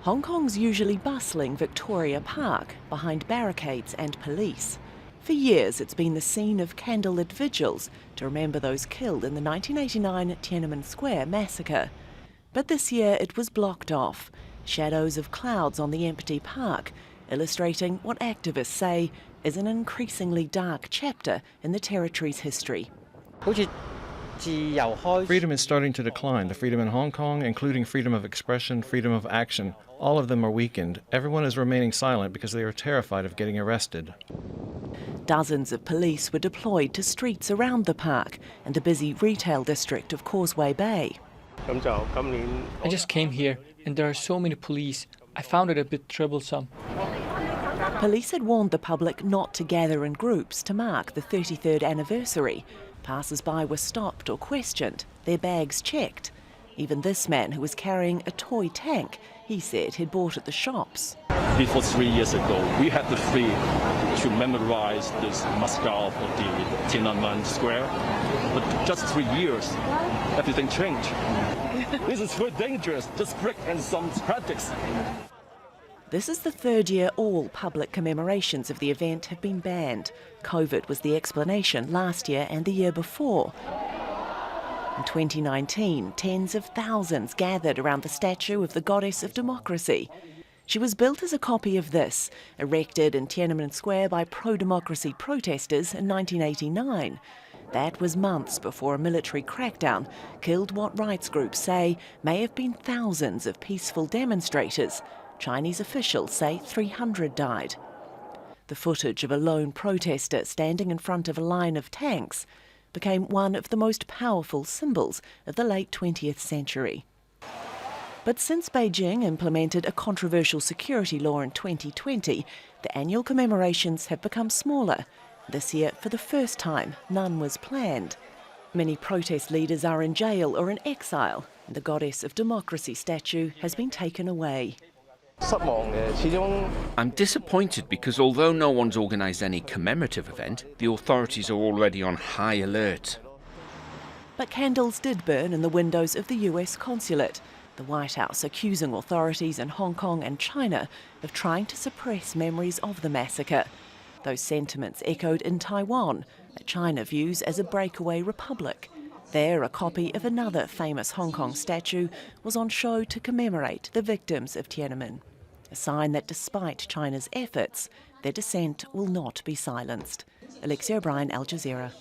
Hong Kong's usually bustling Victoria Park, behind barricades and police. For years it's been the scene of candlelit vigils to remember those killed in the 1989 Tiananmen Square massacre. But this year it was blocked off, shadows of clouds on the empty park, illustrating what activists say is an increasingly dark chapter in the territory's history. Freedom is starting to decline. The freedom in Hong Kong, including freedom of expression, freedom of action, all of them are weakened. Everyone is remaining silent because they are terrified of getting arrested. Dozens of police were deployed to streets around the park and the busy retail district of Causeway Bay. I just came here and there are so many police. I found it a bit troublesome. Police had warned the public not to gather in groups to mark the 33rd anniversary. Passers-by were stopped or questioned, their bags checked. Even this man who was carrying a toy tank, he said he'd bought at the shops. Before 3 years ago, we had the free to memorize this massacre of the Tiananmen Square. But just 3 years, everything changed. This is very dangerous, just break and some practice. This is the third year all public commemorations of the event have been banned. COVID was the explanation last year and the year before. In 2019, tens of thousands gathered around the statue of the goddess of democracy. She was built as a copy of this, erected in Tiananmen Square by pro-democracy protesters in 1989. That was months before a military crackdown killed what rights groups say may have been thousands of peaceful demonstrators. Chinese officials say 300 died. The footage of a lone protester standing in front of a line of tanks became one of the most powerful symbols of the late 20th century. But since Beijing implemented a controversial security law in 2020, the annual commemorations have become smaller. This year, for the first time, none was planned. Many protest leaders are in jail or in exile, and the goddess of democracy statue has been taken away. I'm disappointed because although no one's organised any commemorative event, the authorities are already on high alert. But candles did burn in the windows of the US consulate, the White House accusing authorities in Hong Kong and China of trying to suppress memories of the massacre. Those sentiments echoed in Taiwan, that China views as a breakaway republic. There, a copy of another famous Hong Kong statue was on show to commemorate the victims of Tiananmen, a sign that despite China's efforts, their dissent will not be silenced. Alexia O'Brien, Al Jazeera.